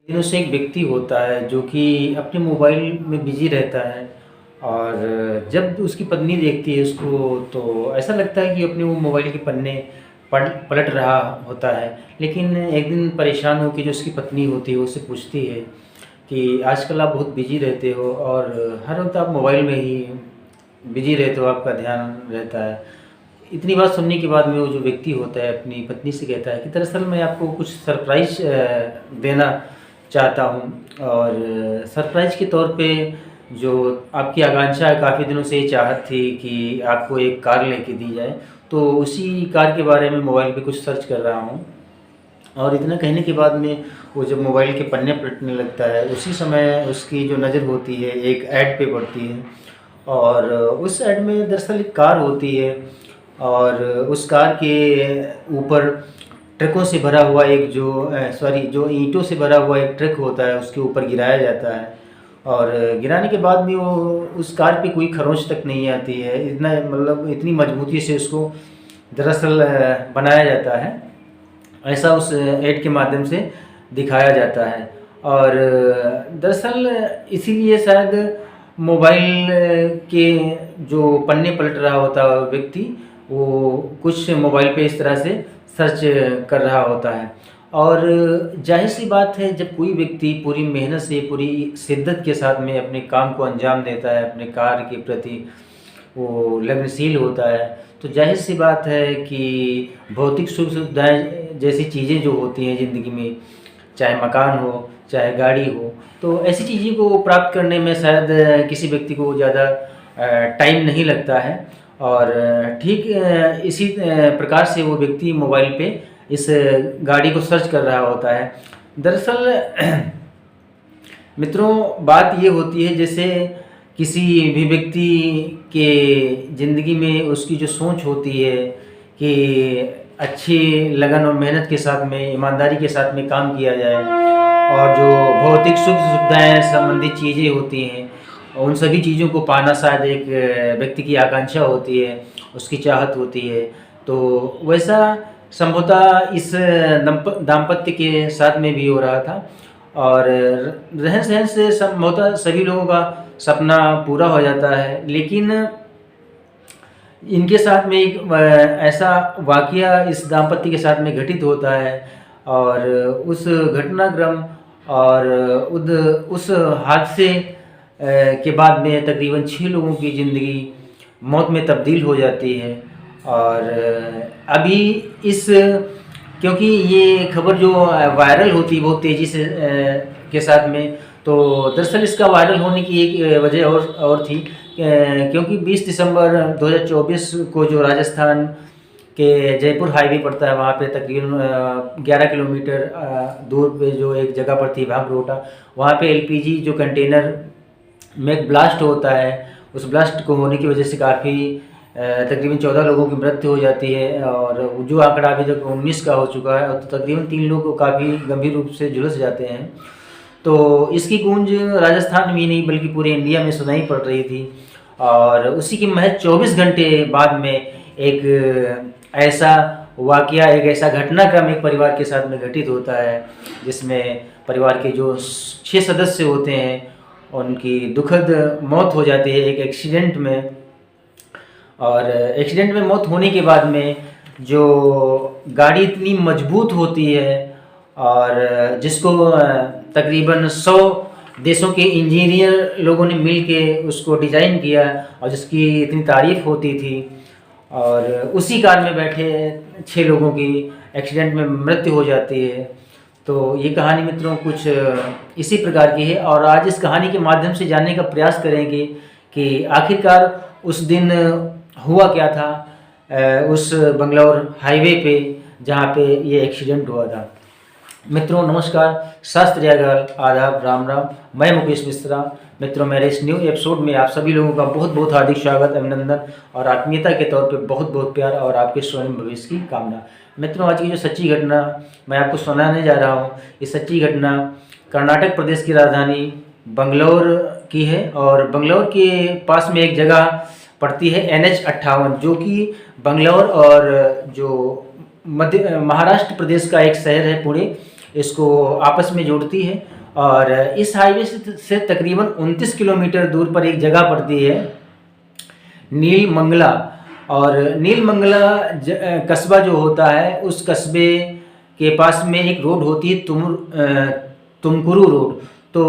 दिनों से एक व्यक्ति होता है जो कि अपने मोबाइल में बिजी रहता है और जब उसकी पत्नी देखती है उसको तो ऐसा लगता है कि अपने वो मोबाइल के पन्ने पलट रहा होता है। लेकिन एक दिन परेशान हो के जो उसकी पत्नी होती है वो उससे पूछती है कि आजकल आप बहुत बिजी रहते हो और हर वक्त आप मोबाइल में ही बिजी रहते हो, आपका ध्यान रहता है। इतनी बात सुनने के बाद में वो जो व्यक्ति होता है अपनी पत्नी से कहता है कि दरअसल मैं आपको कुछ सरप्राइज़ देना चाहता हूँ और सरप्राइज़ के तौर पे जो आपकी आकांक्षा है, काफ़ी दिनों से ये चाहत थी कि आपको एक कार लेके दी जाए, तो उसी कार के बारे में मोबाइल पे कुछ सर्च कर रहा हूँ। और इतना कहने के बाद में वो जब मोबाइल के पन्ने पलटने लगता है उसी समय उसकी जो नज़र होती है एक ऐड पे पड़ती है और उस ऐड में दरअसल एक कार होती है और उस कार के ऊपर ट्रकों से भरा हुआ एक जो ईंटों से भरा हुआ एक ट्रक होता है उसके ऊपर गिराया जाता है और गिराने के बाद भी वो उस कार पे कोई खरोंच तक नहीं आती है। इतना मतलब इतनी मजबूती से उसको दरअसल बनाया जाता है, ऐसा उस ऐड के माध्यम से दिखाया जाता है। और दरअसल इसीलिए शायद मोबाइल के जो पन्ने पलट रहा होता है व्यक्ति, वो कुछ मोबाइल पे इस तरह से सर्च कर रहा होता है। और जाहिर सी बात है जब कोई व्यक्ति पूरी मेहनत से पूरी शिद्दत के साथ में अपने काम को अंजाम देता है, अपने कार्य के प्रति वो लगनशील होता है, तो जाहिर सी बात है कि भौतिक सुख सुविधाएँ जैसी चीज़ें जो होती हैं ज़िंदगी में, चाहे मकान हो, चाहे गाड़ी हो, तो ऐसी चीज़ों को प्राप्त करने में शायद किसी व्यक्ति को ज़्यादा टाइम नहीं लगता है। और ठीक इसी प्रकार से वो व्यक्ति मोबाइल पे इस गाड़ी को सर्च कर रहा होता है। दरअसल मित्रों, बात ये होती है जैसे किसी भी व्यक्ति के ज़िंदगी में उसकी जो सोच होती है कि अच्छी लगन और मेहनत के साथ में, ईमानदारी के साथ में काम किया जाए और जो भौतिक सुख सुविधाएँ संबंधित चीज़ें होती हैं, उन सभी चीज़ों को पाना शायद एक व्यक्ति की आकांक्षा होती है, उसकी चाहत होती है। तो वैसा संभवतः इस दाम्पत्य के साथ में भी हो रहा था और रहन-सहन से संभवतः सभी लोगों का सपना पूरा हो जाता है। लेकिन इनके साथ में एक ऐसा वाक़या इस दाम्पत्य के साथ में घटित होता है और उस घटनाक्रम और उस हादसे के बाद में तकरीबन 6 लोगों की ज़िंदगी मौत में तब्दील हो जाती है। और अभी इस क्योंकि ये खबर जो वायरल होती है बहुत तेज़ी से के साथ में, तो दरअसल इसका वायरल होने की एक वजह और थी क्योंकि 20 दिसंबर 2024 को जो राजस्थान के जयपुर हाईवे पड़ता है, वहाँ पे तकरीबन 11 किलोमीटर दूर पे जो एक जगह पड़ती है भागरोटा, वहाँ पे एलपीजी जो कंटेनर में एक ब्लास्ट होता है। उस ब्लास्ट को होने की वजह से काफ़ी तकरीबन 14 लोगों की मृत्यु हो जाती है और जो आंकड़ा अभी तक 19 का हो चुका है, तो तकरीबन 3 लोग काफ़ी गंभीर रूप से झुलस जाते हैं। तो इसकी गूंज राजस्थान में ही नहीं बल्कि पूरे इंडिया में सुनाई पड़ रही थी और उसी के महज 24 घंटे बाद में एक ऐसा वाक़या, एक ऐसा घटनाक्रम एक परिवार के साथ में घटित होता है जिसमें परिवार के जो 6 सदस्य होते हैं उनकी दुखद मौत हो जाती है एक एक्सीडेंट में। और एक्सीडेंट में मौत होने के बाद में जो गाड़ी इतनी मजबूत होती है और जिसको तकरीबन 100 देशों के इंजीनियर लोगों ने मिल के उसको डिज़ाइन किया और जिसकी इतनी तारीफ़ होती थी, और उसी कार में बैठे 6 लोगों की एक्सीडेंट में मृत्यु हो जाती है। तो ये कहानी मित्रों कुछ इसी प्रकार की है और आज इस कहानी के माध्यम से जानने का प्रयास करेंगे कि आखिरकार उस दिन हुआ क्या था उस बंगलौर हाईवे पे जहाँ पे ये एक्सीडेंट हुआ था। मित्रों नमस्कार, सत श्री अकाल, आदाब, राम राम। मैं मुकेश मिश्रा। मित्रों, मेरे इस न्यू एपिसोड में आप सभी लोगों का बहुत बहुत हार्दिक स्वागत, अभिनंदन और आत्मीयता के तौर पे बहुत बहुत प्यार और आपके स्वर्णिम भविष्य की कामना। मित्रों, आज की जो सच्ची घटना मैं आपको सुनाने जा रहा हूँ, ये सच्ची घटना कर्नाटक प्रदेश की राजधानी बंगलौर की है और बंगलौर के पास में एक जगह पड़ती है NH58, जो कि बंगलौर और जो मध्य महाराष्ट्र प्रदेश का एक शहर है पुणे, इसको आपस में जोड़ती है। और इस हाईवे से तकरीबन 29 किलोमीटर दूर पर एक जगह पड़ती है नीलमंगला। और नीलमंगला कस्बा जो होता है, उस कस्बे के पास में एक रोड होती है तुमकुरू रोड। तो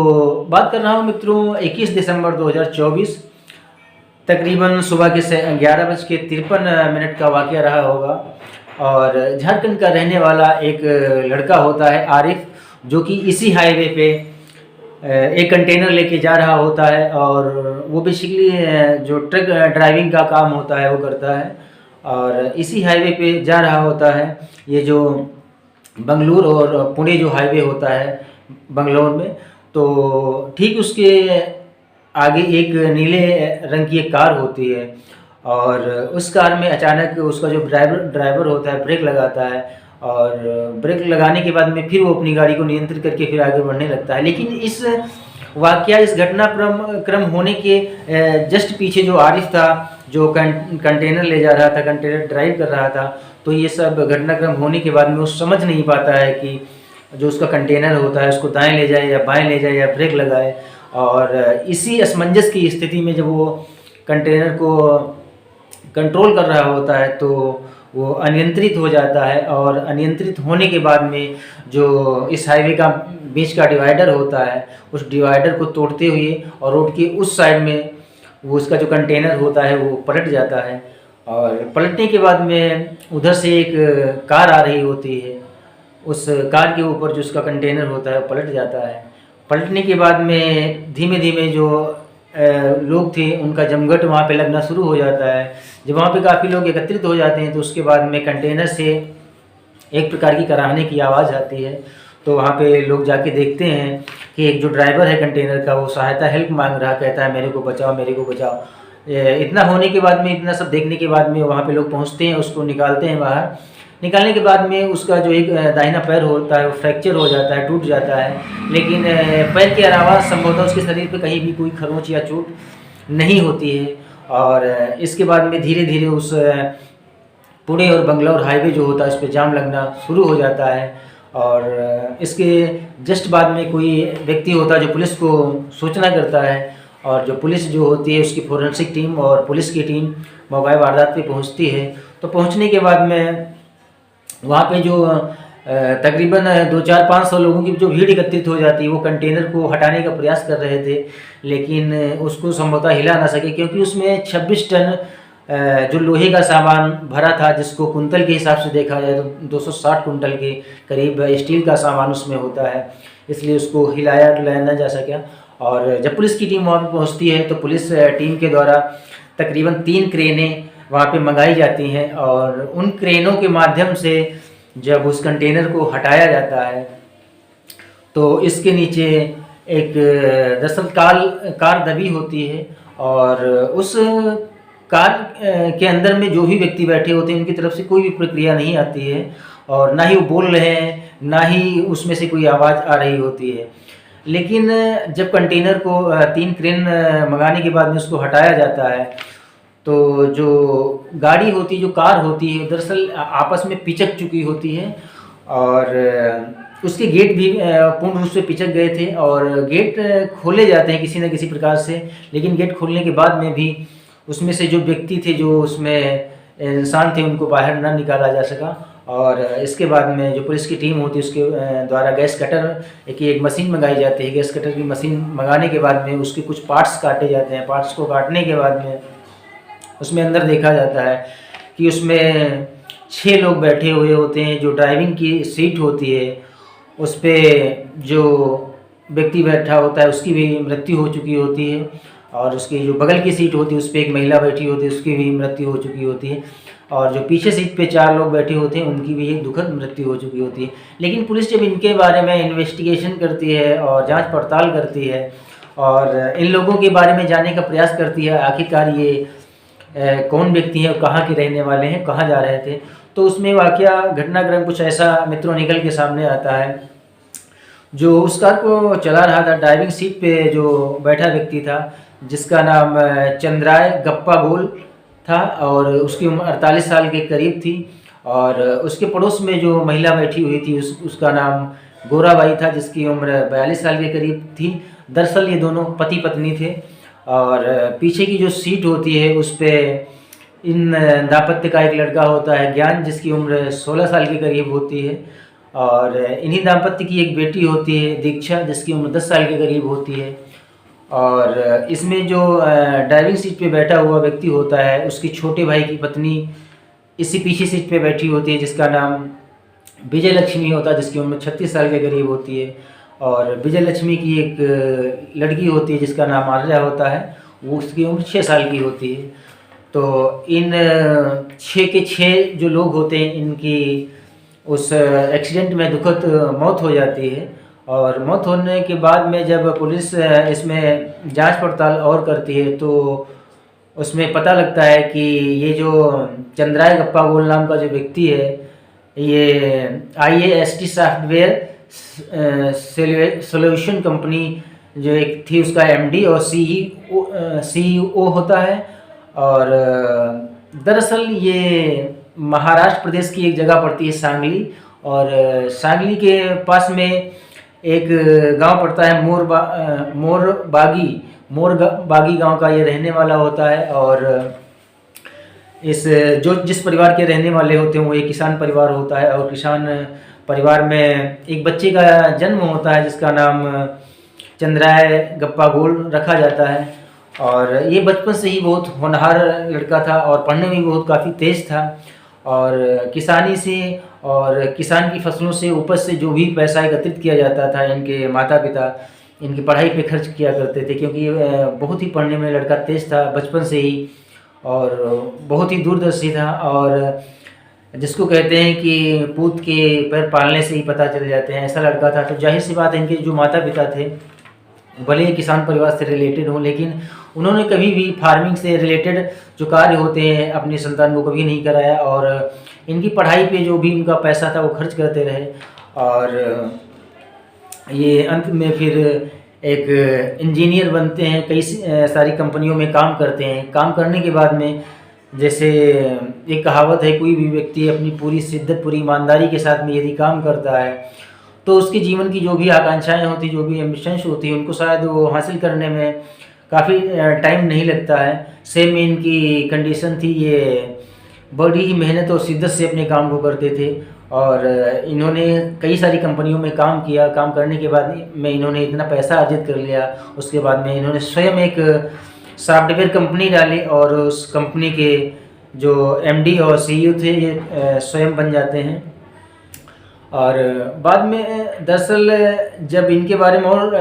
बात कर रहा हूँ मित्रों 21 दिसंबर 2024, तकरीबन सुबह के 11:53 का वाक़या रहा होगा। और झारखंड का रहने वाला एक लड़का होता है आरिफ, जो कि इसी हाईवे पे एक कंटेनर लेके जा रहा होता है। और वो बेसिकली जो ट्रक ड्राइविंग का काम होता है वो करता है, और इसी हाईवे पे जा रहा होता है। ये जो बंगलुरु और पुणे जो हाईवे होता है बंगलोर में, तो ठीक उसके आगे एक नीले रंग की एक कार होती है। और उस कार में अचानक उसका जो ड्राइवर होता है ब्रेक लगाता है, और ब्रेक लगाने के बाद में फिर वो अपनी गाड़ी को नियंत्रित करके फिर आगे बढ़ने लगता है। लेकिन इस घटनाक्रम होने के जस्ट पीछे जो आरिफ था, जो कंटेनर ले जा रहा था, कंटेनर ड्राइव कर रहा था, तो ये सब घटनाक्रम होने के बाद में वो समझ नहीं पाता है कि जो उसका कंटेनर होता है उसको दाएं ले जाए या बाएं ले जाए या ब्रेक लगाए। और इसी असमंजस की स्थिति में जब वो कंटेनर को कंट्रोल कर रहा होता है तो वो अनियंत्रित हो जाता है। और अनियंत्रित होने के बाद में जो इस हाईवे का बीच का डिवाइडर होता है, उस डिवाइडर को तोड़ते हुए और रोड की उस साइड में वो उसका जो कंटेनर होता है वो पलट जाता है। और पलटने के बाद में उधर से एक कार आ रही होती है, उस कार के ऊपर जो उसका कंटेनर होता है वो पलट जाता है। पलटने के बाद में धीमे धीमे जो लोग थे उनका जमघट वहाँ पे लगना शुरू हो जाता है। जब वहाँ पे काफ़ी लोग एकत्रित हो जाते हैं तो उसके बाद में कंटेनर से एक प्रकार की कराहने की आवाज़ आती है। तो वहाँ पे लोग जाके देखते हैं कि एक जो ड्राइवर है कंटेनर का वो सहायता हेल्प मांग रहा, कहता है मेरे को बचाओ, मेरे को बचाओ। इतना होने के बाद में, इतना सब देखने के बाद में वहाँ पे लोग पहुँचते हैं, उसको निकालते हैं बाहर। निकालने के बाद में उसका जो एक दाहिना पैर होता है वो फ्रैक्चर हो जाता है, टूट जाता है। लेकिन पैर के अलावा संभवतः उसके शरीर पे कहीं भी कोई खरोंच या चोट नहीं होती है। और इसके बाद में धीरे धीरे उस पुणे और बंगलौर हाईवे जो होता है उस पर जाम लगना शुरू हो जाता है। और इसके जस्ट बाद में कोई व्यक्ति होता है जो पुलिस को सूचना करता है, और जो पुलिस जो होती है उसकी फोरेंसिक टीम और पुलिस की टीम मौका वारदात पे पहुंचती है। तो पहुंचने के बाद में वहाँ पे जो तकरीबन 200-500 लोगों की जो भीड़ एकत्रित हो जाती है, वो कंटेनर को हटाने का प्रयास कर रहे थे, लेकिन उसको संभवतः हिला ना सके, क्योंकि उसमें 26 टन जो लोहे का सामान भरा था, जिसको कुंतल के हिसाब से देखा जाए तो 260 कुंटल के करीब स्टील का सामान उसमें होता है, इसलिए उसको हिलाया डुलाया ना जा सका। और जब पुलिस की टीम वहाँ पर पहुँचती है तो पुलिस टीम के द्वारा तकरीबन 3 क्रेनें वहाँ पे मंगाई जाती हैं, और उन क्रेनों के माध्यम से जब उस कंटेनर को हटाया जाता है तो इसके नीचे एक दरअसल कार दबी होती है। और उस कार के अंदर में जो भी व्यक्ति बैठे होते हैं उनकी तरफ से कोई भी प्रक्रिया नहीं आती है, और ना ही वो बोल रहे हैं, ना ही उसमें से कोई आवाज़ आ रही होती है। लेकिन जब कंटेनर को 3 क्रेन मंगाने के बाद में उसको हटाया जाता है तो जो गाड़ी होती है, जो कार होती है, दरअसल आपस में पिचक चुकी होती है, और उसके गेट भी पूर्ण रूप से पिचक गए थे। और गेट खोले जाते हैं किसी न किसी प्रकार से, लेकिन गेट खोलने के बाद में भी उसमें से जो व्यक्ति थे, जो उसमें इंसान थे, उनको बाहर ना निकाला जा सका। और इसके बाद में जो पुलिस की टीम होती है उसके द्वारा गैस कटर की एक मशीन मंगाई जाती है। गैस कटर की मशीन मंगाने के बाद में उसके कुछ पार्ट्स काटे जाते हैं। पार्ट्स को काटने के बाद में उसमें अंदर देखा जाता है कि उसमें 6 लोग बैठे हुए होते हैं। जो ड्राइविंग की सीट होती है उस पर जो व्यक्ति बैठा होता है उसकी भी मृत्यु हो चुकी होती है, और उसकी जो बगल की सीट होती है उस पर एक महिला बैठी होती है, उसकी भी मृत्यु हो चुकी होती है। और जो पीछे सीट पे 4 लोग बैठे होते हैं उनकी भी एक दुखद मृत्यु हो चुकी होती है। लेकिन पुलिस जब इनके बारे में इन्वेस्टिगेशन करती है और जांच पड़ताल करती है और इन लोगों के बारे में जानने का प्रयास करती है आखिरकार ये कौन व्यक्ति हैं और कहाँ के रहने वाले हैं, कहाँ जा रहे थे, तो उसमें वाकया घटनाक्रम कुछ ऐसा मित्रों निकल के सामने आता है। जो उस कार को चला रहा था, ड्राइविंग सीट पे जो बैठा व्यक्ति था जिसका नाम चंद्राय गप्पा गोल था, और उसकी उम्र 48 साल के करीब थी। और उसके पड़ोस में जो महिला बैठी हुई थी उसका नाम गोराबाई था, जिसकी उम्र 42 साल के करीब थी। दरअसल ये दोनों पति पत्नी थे, और पीछे की जो सीट होती है उस पे इन दाम्पत्य का एक लड़का होता है, ज्ञान, जिसकी उम्र 16 साल के करीब होती है, और इन्हीं दाम्पत्य की एक बेटी होती है, दीक्षा, जिसकी उम्र 10 साल के करीब होती है। और इसमें जो ड्राइविंग सीट पे बैठा हुआ व्यक्ति होता है, उसकी छोटे भाई की पत्नी इसी पीछे सीट पे बैठी होती है, जिसका नाम विजय लक्ष्मी होता है, जिसकी उम्र 36 साल के करीब होती है। और विजय लक्ष्मी की एक लड़की होती है, जिसका नाम आर्या होता है, वो उसकी उम्र 6 साल की होती है। तो इन 6 के 6 जो लोग होते हैं, इनकी उस एक्सीडेंट में दुखद मौत हो जाती है। और मौत होने के बाद में जब पुलिस इसमें जांच पड़ताल और करती है, तो उसमें पता लगता है कि ये जो चंद्राय गप्पा गोल नाम का जो व्यक्ति है, ये IAST सॉफ्टवेयर सोल्यूशन कंपनी जो एक थी, उसका MD और CEO होता है। और दरअसल ये महाराष्ट्र प्रदेश की एक जगह पड़ती है, सांगली, और सांगली के पास में एक गांव पड़ता है, मोरबागी गांव का ये रहने वाला होता है। और जिस परिवार के रहने वाले होते हैं वो एक किसान परिवार होता है, और किसान परिवार में एक बच्चे का जन्म होता है, जिसका नाम चंद्राय गप्पा गोल रखा जाता है। और ये बचपन से ही बहुत होनहार लड़का था, और पढ़ने में भी बहुत काफ़ी तेज़ था। और किसानी से और किसान की फसलों से उपज से जो भी पैसा एकत्रित किया जाता था, इनके माता पिता इनकी पढ़ाई पे खर्च किया करते थे, क्योंकि ये बहुत ही पढ़ने में लड़का तेज़ था बचपन से ही, और बहुत ही दूरदर्शी था। और जिसको कहते हैं कि पूत के पैर पालने से ही पता चल जाते हैं, ऐसा लड़का था। तो जाहिर सी बात है, इनके जो माता पिता थे भले ही किसान परिवार से रिलेटेड हों, लेकिन उन्होंने कभी भी फार्मिंग से रिलेटेड जो कार्य होते हैं अपनी संतान को कभी नहीं कराया, और इनकी पढ़ाई पे जो भी उनका पैसा था वो खर्च करते रहे। और ये अंत में फिर एक इंजीनियर बनते हैं, कई सारी कंपनियों में काम करते हैं। काम करने के बाद में, जैसे एक कहावत है, कोई भी व्यक्ति अपनी पूरी शिद्दत, पूरी ईमानदारी के साथ में यदि काम करता है, तो उसके जीवन की जो भी आकांक्षाएं होती, जो भी एम्बिशंस होती हैं, उनको शायद वो हासिल करने में काफ़ी टाइम नहीं लगता है। सेम इनकी कंडीशन थी, ये बड़ी ही मेहनत और शिद्दत से अपने काम को करते थे। और इन्होंने कई सारी कंपनियों में काम किया। काम करने के बाद में इन्होंने इतना पैसा अर्जित कर लिया, उसके बाद में इन्होंने स्वयं एक सॉफ्टवेयर कंपनी डाली, और उस कंपनी के जो MD और CEO थे, ये स्वयं बन जाते हैं। और बाद में दरअसल जब इनके बारे में और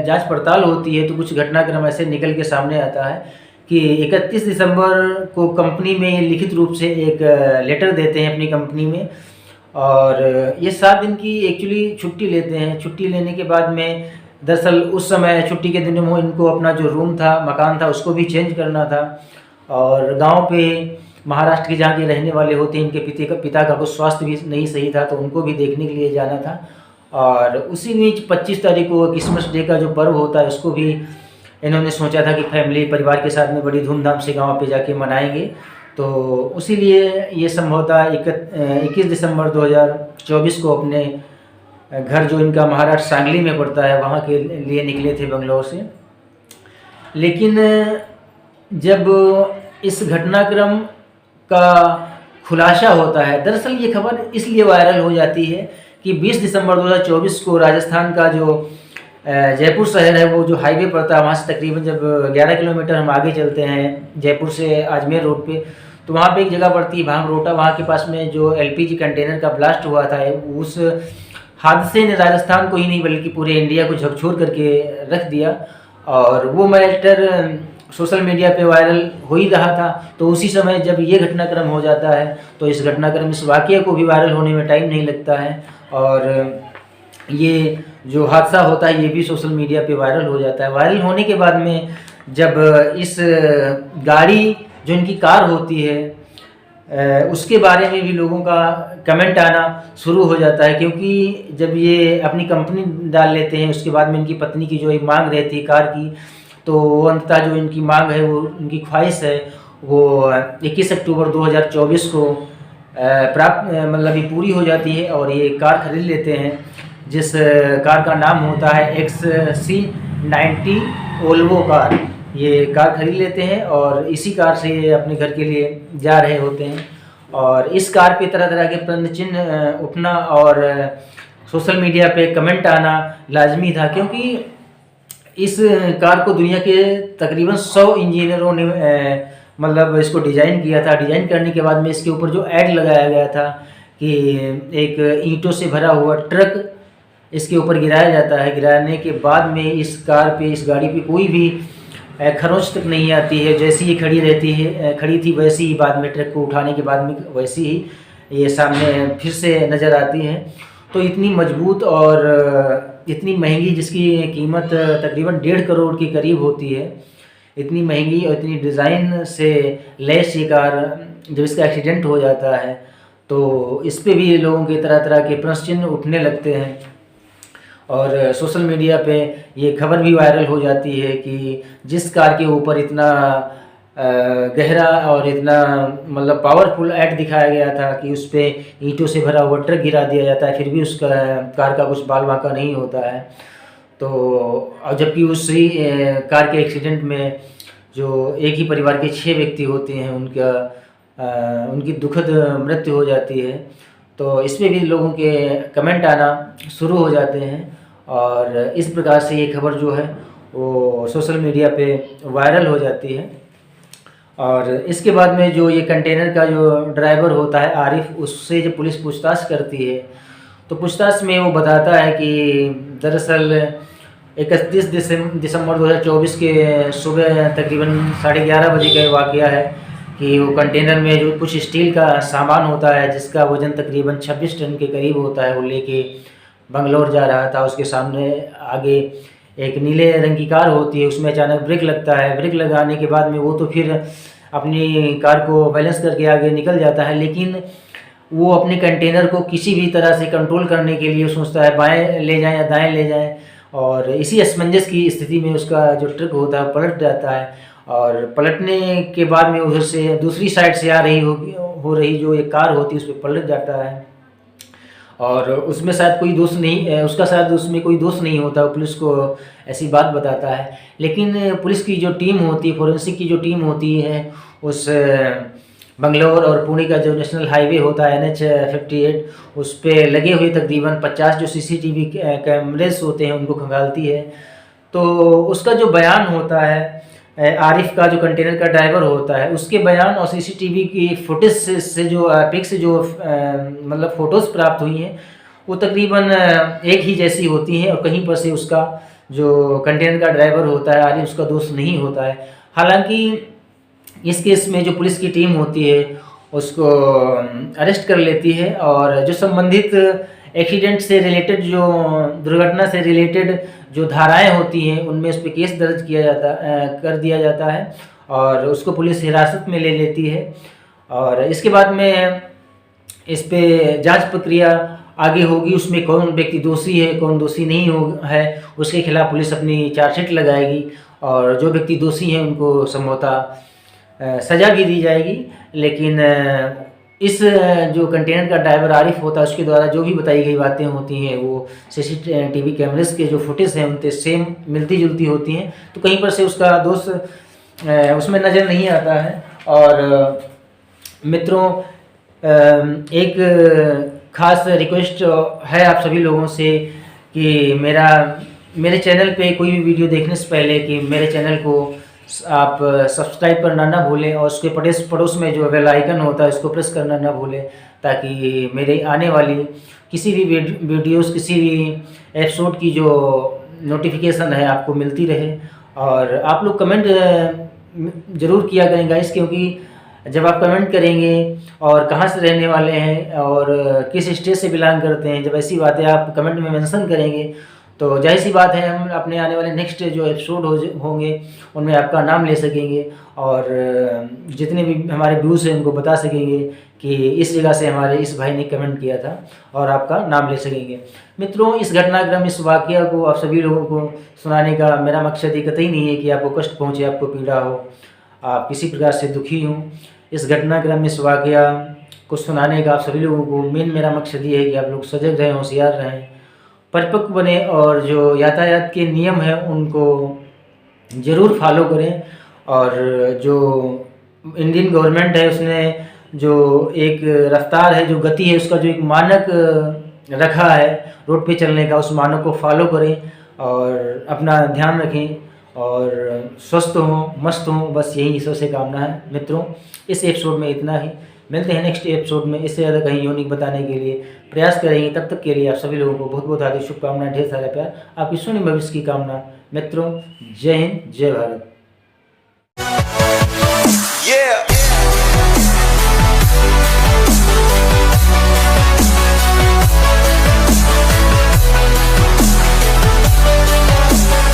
जांच पड़ताल होती है, तो कुछ घटनाक्रम ऐसे निकल के सामने आता है कि 31 दिसंबर को कंपनी में लिखित रूप से एक लेटर देते हैं अपनी कंपनी में, और ये 7 दिन की एक्चुअली छुट्टी लेते हैं। छुट्टी लेने के बाद में दरअसल उस समय छुट्टी के दिनों में इनको अपना जो रूम था, मकान था, उसको भी चेंज करना था। और गांव पे महाराष्ट्र के जहाँ के रहने वाले होते हैं, इनके पिता का कुछ स्वास्थ्य भी नहीं सही था, तो उनको भी देखने के लिए जाना था। और उसी बीच 25 तारीख को क्रिसमस डे का जो पर्व होता है, उसको भी इन्होंने सोचा था कि फैमिली परिवार के साथ में बड़ी धूमधाम से गांव पे जाके मनाएंगे। तो उसी लिए ये संभवतः 21 दिसंबर 2024 को अपने घर, जो इनका महाराष्ट्र सांगली में पड़ता है, वहाँ के लिए निकले थे बेंगलोर से। लेकिन जब इस घटनाक्रम का खुलासा होता है, दरअसल ये खबर इसलिए वायरल हो जाती है कि 20 दिसंबर 2024 को राजस्थान का जो जयपुर शहर है, वो जो हाईवे पड़ता है, वहाँ से तकरीबन जब 11 किलोमीटर हम आगे चलते हैं जयपुर से अजमेर रोड पे, तो वहाँ पे एक जगह पड़ती है भांगरोटा। वहाँ के पास में जो LPG कंटेनर का ब्लास्ट हुआ था, उस हादसे ने राजस्थान को ही नहीं बल्कि पूरे इंडिया को झकझोर करके रख दिया। और वो मैटर सोशल मीडिया पे वायरल हो ही रहा था। तो उसी समय जब ये घटनाक्रम हो जाता है, तो इस वाक़ये को भी वायरल होने में टाइम नहीं लगता है, और ये जो हादसा होता है ये भी सोशल मीडिया पे वायरल हो जाता है। वायरल होने के बाद में जब इस गाड़ी, जो इनकी कार होती है, उसके बारे में भी लोगों का कमेंट आना शुरू हो जाता है, क्योंकि जब ये अपनी कंपनी डाल लेते हैं, उसके बाद में इनकी पत्नी की जो एक मांग रहती है कार की, तो अंततः जो इनकी मांग है, वो उनकी ख्वाहिश है, वो 21 अक्टूबर 2024 को प्राप्त मतलब ये पूरी हो जाती है, और ये कार खरीद लेते हैं। जिस कार का नाम होता है XC90 वोल्वो कार। ये कार खरीद लेते हैं और इसी कार से ये अपने घर के लिए जा रहे होते हैं। और इस कार पे तरह तरह के प्रश्न चिन्ह उठना और सोशल मीडिया पे कमेंट आना लाजमी था, क्योंकि इस कार को दुनिया के तकरीबन 100 इंजीनियरों ने मतलब इसको डिज़ाइन किया था। डिज़ाइन करने के बाद में इसके ऊपर जो ऐड लगाया गया था कि एक ईंटों से भरा हुआ ट्रक इसके ऊपर गिराया जाता है, गिराने के बाद में इस कार पे, इस गाड़ी पे कोई भी खरोंच तक नहीं आती है। जैसी ये खड़ी रहती है, खड़ी थी वैसी ही बाद में ट्रक को उठाने के बाद में वैसी ही ये सामने फिर से नज़र आती है। तो इतनी मजबूत और इतनी महंगी, जिसकी कीमत तकरीबन 1.5 करोड़ के करीब होती है, इतनी महंगी और इतनी डिज़ाइन से लैस ये कार, जब इसका एक्सीडेंट हो जाता है तो इस पे भी लोगों के तरह तरह के प्रश्न चिन्ह उठने लगते हैं। और सोशल मीडिया पे ये खबर भी वायरल हो जाती है कि जिस कार के ऊपर इतना गहरा और इतना मतलब पावरफुल ऐड दिखाया गया था कि उस पर ईंटों से भरा हुआ ट्रक गिरा दिया जाता है, फिर भी उसका कार का कुछ बाल बांका नहीं होता है। तो और जबकि उसी कार के एक्सीडेंट में जो एक ही परिवार के 6 व्यक्ति होते हैं, उनकी दुखद मृत्यु हो जाती है। तो इसमें भी लोगों के कमेंट आना शुरू हो जाते हैं और इस प्रकार से ये खबर जो है वो सोशल मीडिया पे वायरल हो जाती है। और इसके बाद में जो ये कंटेनर का जो ड्राइवर होता है आरिफ, उससे जब पुलिस पूछताछ करती है तो पूछताछ में वो बताता है कि दरअसल 31 दिसंबर 2024 के सुबह तकरीबन 11:30 बजे का वाक़या है कि वो कंटेनर में जो कुछ स्टील का सामान होता है जिसका वज़न तकरीबन 26 टन के करीब होता है, वो लेके बंगलौर जा रहा था। उसके सामने आगे एक नीले रंग की कार होती है, उसमें अचानक ब्रेक लगता है। ब्रेक लगाने के बाद में वो तो फिर अपनी कार को बैलेंस करके आगे निकल जाता है, लेकिन वो अपने कंटेनर को किसी भी तरह से कंट्रोल करने के लिए सोचता है बाएं ले जाएं या दाएं ले जाएं, और इसी असमंजस की स्थिति में उसका जो ट्रक होता है पलट जाता है। और पलटने के बाद में उधर से दूसरी साइड से आ रही हो रही जो एक कार होती है उस पर पलट जाता है और उसमें शायद कोई दोष नहीं, उसका शायद उसमें कोई दोष नहीं होता। पुलिस को ऐसी बात बताता है, लेकिन पुलिस की जो टीम होती है, फोरेंसिक की जो टीम होती है, उस बंगलौर और पुणे का जो नेशनल हाईवे होता है NH-58, उस पे लगे हुए तकरीबन 50 जो CCTV कैमरेस होते हैं उनको खंगालती है। तो उसका जो बयान होता है आरिफ का, जो कंटेनर का ड्राइवर होता है, उसके बयान और CCTV की फुटेज से जो पिक्स जो मतलब फ़ोटोज़ प्राप्त हुई हैं वो तकरीबन एक ही जैसी होती हैं और कहीं पर से उसका जो कंटेनर का ड्राइवर होता है आरिफ, उसका दोष नहीं होता है। हालांकि इस केस में जो पुलिस की टीम होती है उसको अरेस्ट कर लेती है और जो संबंधित एक्सीडेंट से रिलेटेड, जो दुर्घटना से रिलेटेड जो धाराएं होती हैं उनमें उस पर केस दर्ज कर दिया जाता है और उसको पुलिस हिरासत में ले लेती है। और इसके बाद में इस पे जांच प्रक्रिया आगे होगी, उसमें कौन व्यक्ति दोषी है कौन दोषी नहीं है उसके खिलाफ पुलिस अपनी चार्जशीट लगाएगी और जो व्यक्ति दोषी हैं उनको संभवतः सज़ा भी दी जाएगी। लेकिन इस जो कंटेनर का ड्राइवर आरिफ होता है उसके द्वारा जो भी बताई गई बातें होती हैं वो CCTV कैमरेस के जो फुटेज हैं उनसे सेम मिलती जुलती होती हैं, तो कहीं पर से उसका दोष उसमें नज़र नहीं आता है। और मित्रों, एक ख़ास रिक्वेस्ट है आप सभी लोगों से कि मेरे चैनल पे कोई भी वीडियो देखने से पहले कि मेरे चैनल को आप सब्सक्राइब करना ना भूलें और उसके पड़ोस में जो बेल आइकन होता है उसको प्रेस करना ना भूलें, ताकि मेरे आने वाली किसी भी वीडियोस, किसी भी एपिसोड की जो नोटिफिकेशन है आपको मिलती रहे। और आप लोग कमेंट ज़रूर किया करें गाइस, क्योंकि जब आप कमेंट करेंगे और कहाँ से रहने वाले हैं और किस स्टेट से बिलोंग करते हैं, जब ऐसी बातें आप कमेंट में मेंशन करेंगे तो जाहिर सी बात है हम अपने आने वाले नेक्स्ट जो एपिसोड होंगे उनमें आपका नाम ले सकेंगे और जितने भी हमारे व्यूज़ हैं उनको बता सकेंगे कि इस जगह से हमारे इस भाई ने कमेंट किया था और आपका नाम ले सकेंगे। मित्रों, इस घटनाक्रम, इस वाक़या को आप सभी लोगों को सुनाने का मेरा मकसद ये कतई नहीं है कि आपको कष्ट पहुँचे, आपको पीड़ा हो, आप किसी प्रकार से दुखी हों। इस घटनाक्रम, इस वाक़या को सुनाने का आप सभी लोगों को मेरा मकसद ये है कि आप लोग सजग रहें, होशियार रहें परिपक्व बने और जो यातायात के नियम हैं उनको ज़रूर फॉलो करें। और जो इंडियन गवर्नमेंट है उसने जो एक रफ्तार है, जो गति है, उसका जो एक मानक रखा है रोड पे चलने का, उस मानक को फॉलो करें और अपना ध्यान रखें और स्वस्थ हों, मस्त हों। बस यही ईश्वर से कामना है मित्रों। इस एपिसोड में इतना ही। मिलते हैं नेक्स्ट एपिसोड में, इससे ज़्यादा कहीं यूनिक बताने के लिए प्रयास करेंगे। तब तक के लिए आप सभी लोगों को बहुत बहुत हार्दिक शुभकामनाएं, ढेर सारा प्यार, आपकी स्वर्णिम भविष्य की कामना। मित्रों, जय हिंद, जय भारत।